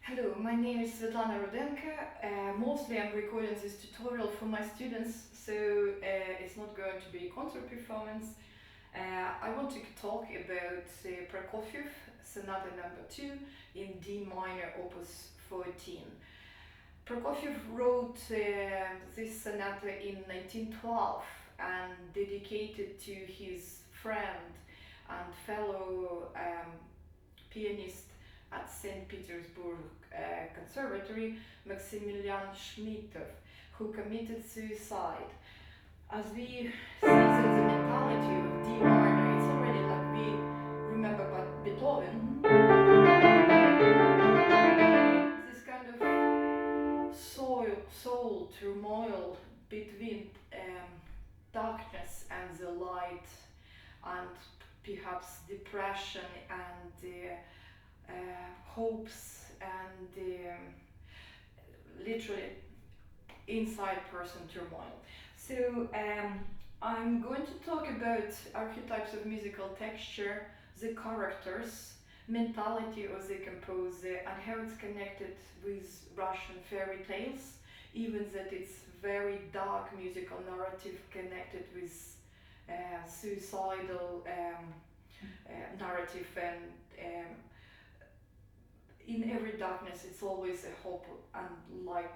Hello, my name is Svetlana Rudenko. Mostly I'm recording this tutorial for my students, so it's not going to be a concert performance. I want to talk about Prokofiev Sonata N2 in D minor opus 14. Prokofiev wrote this sonata in 1912 and dedicated to his friend and fellow pianist at St. Petersburg Conservatory, Maximilian Schmidthof, who committed suicide. As we see that the mentality of D minor, it's already like we remember about Beethoven. This kind of soul turmoil between darkness and the light, and perhaps depression and hopes and literally inside person turmoil. So I'm going to talk about archetypes of musical texture, the characters, mentality of the composer, and how it's connected with Russian fairy tales, even that it's very dark musical narrative connected with suicidal narrative, and in every darkness it's always a hope and light.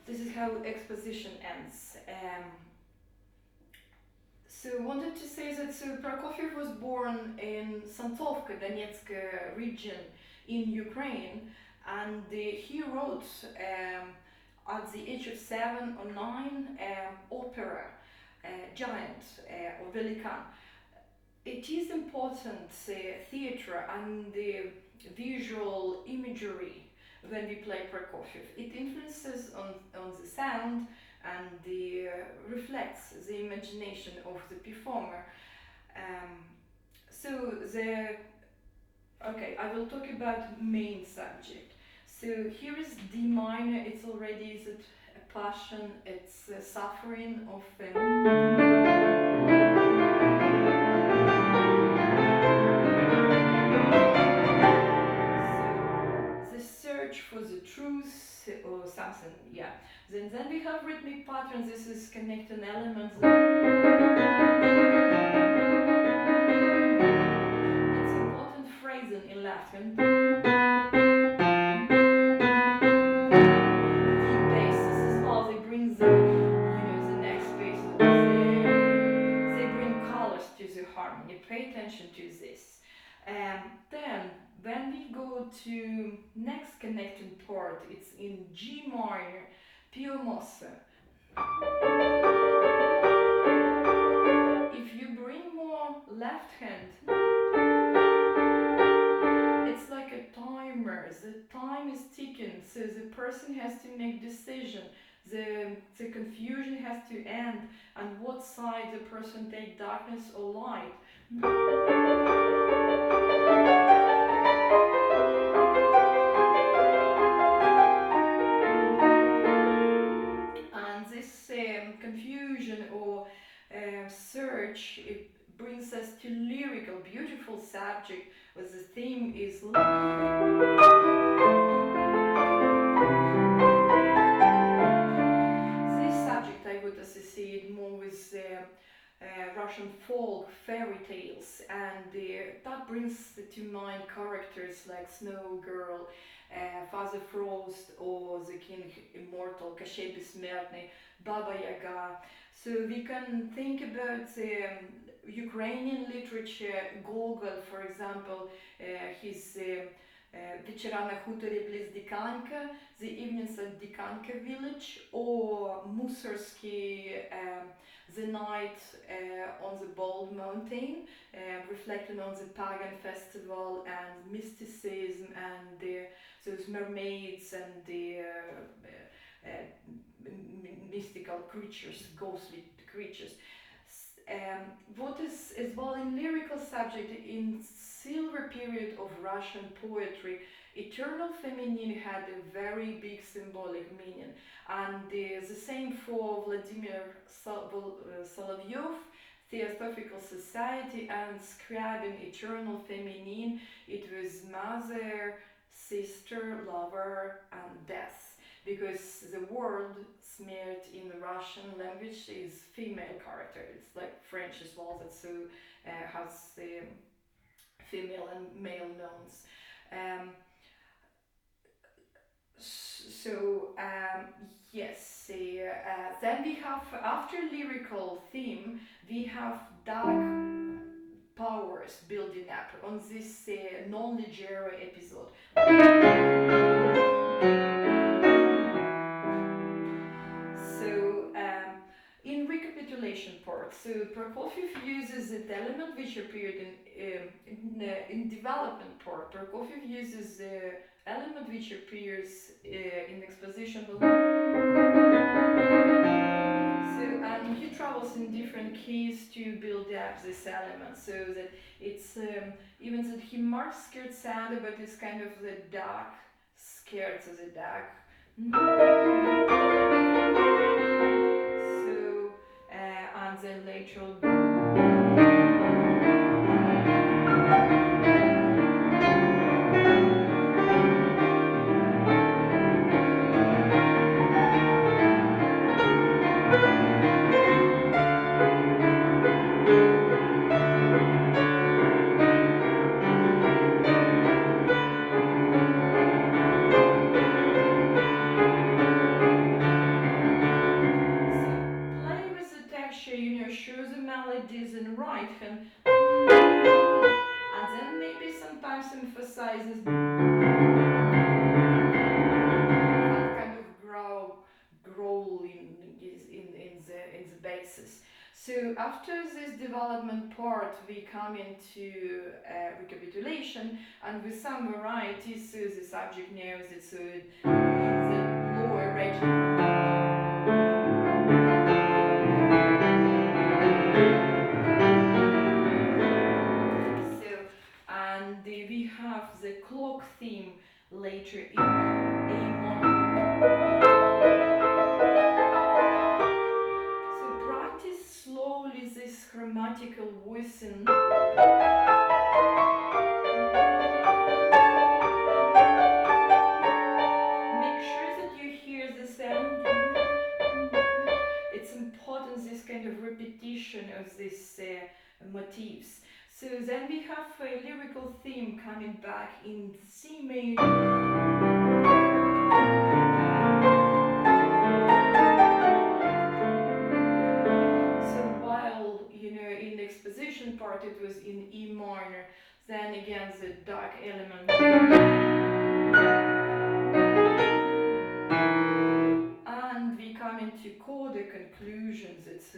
This is how exposition ends. So I wanted to say that Prokofiev was born in Sontsovka, Donetskya region in Ukraine, and he wrote at the age of 7 or 9 opera, Giant or Velikan. It is important theater and the visual imagery when we play Prokofiev. It influences on the sound and reflects the imagination of the performer. I will talk about main subject. So here is D minor. It's already is it a passion. It's a suffering of. The search for the truth or something, yeah. Then we have rhythmic patterns. This is connecting elements. It's important phrasing in left hand. Deep bass. This is how they bring the next bass. They bring colors to the harmony. Pay attention to this. Then when we go to next connection. connecting part. It's in G minor, Pio mosse. If you bring more left hand, it's like a timer. The time is ticking, so the person has to make decision. The confusion has to end, and what side the person take, darkness or light. And this confusion or search, it brings us to lyrical, beautiful subject, where the theme is this subject I would associate more with Russian folk fairy tales, and that brings to mind characters like Snow Girl, Father Frost, or the King Immortal, Koschei the Baba Yaga. So we can think about Ukrainian literature, Gogol, for example, his Вечера на хуторі близ Диканька, The Evenings at Dikanka village, or Mussorgsky, The Night on the Bald Mountain, reflecting on the pagan festival and mysticism and those mermaids and the mystical creatures, ghostly creatures. What is as well in lyrical subject in silver period of Russian poetry, eternal feminine had a very big symbolic meaning, and the same for Vladimir Solovyov, Theosophical Society, and scribing eternal feminine. It was mother, sister, lover, and death, because the word smeared in the Russian language is female character. It's like French as well, that so has female and male nouns. Yes, then we have, after lyrical theme, we have dark powers building up on this non-leggero episode. In recapitulation part, so Prokofiev uses the element which appeared in development part. Prokofiev uses the element which appears in exposition below. So, and he travels in different keys to build up this element, so that it's even that he marks scared sound, but it's kind of the dark, scared to the dark. And then later show the melodies in right hand, and then maybe sometimes emphasizes that kind of growling in the basis. So after this development part, we come into recapitulation, and with some varieties, so the subject knows it, so in the lower region. We have the clock theme later in A minor. So practice slowly this chromatical voicing. Make sure that you hear the sound. It's important, this kind of repetition of these motifs. So then we have a lyrical theme coming back in C major. So while, in the exposition part it was in E minor, then again the dark element. conclusions. It's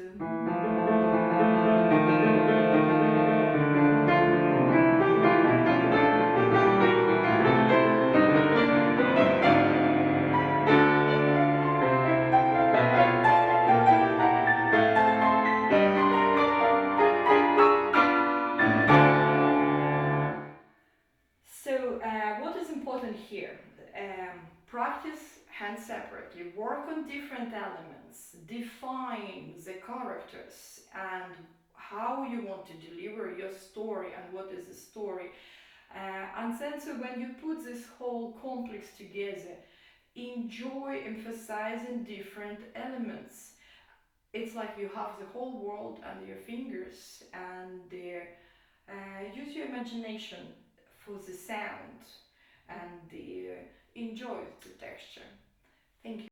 what is important here? Practice hands separately, work on different elements, define the characters and how you want to deliver your story and what is the story. And then, so when you put this whole complex together, enjoy emphasizing different elements. It's like you have the whole world under your fingers and use your imagination for the sound and enjoy the texture. Thank you.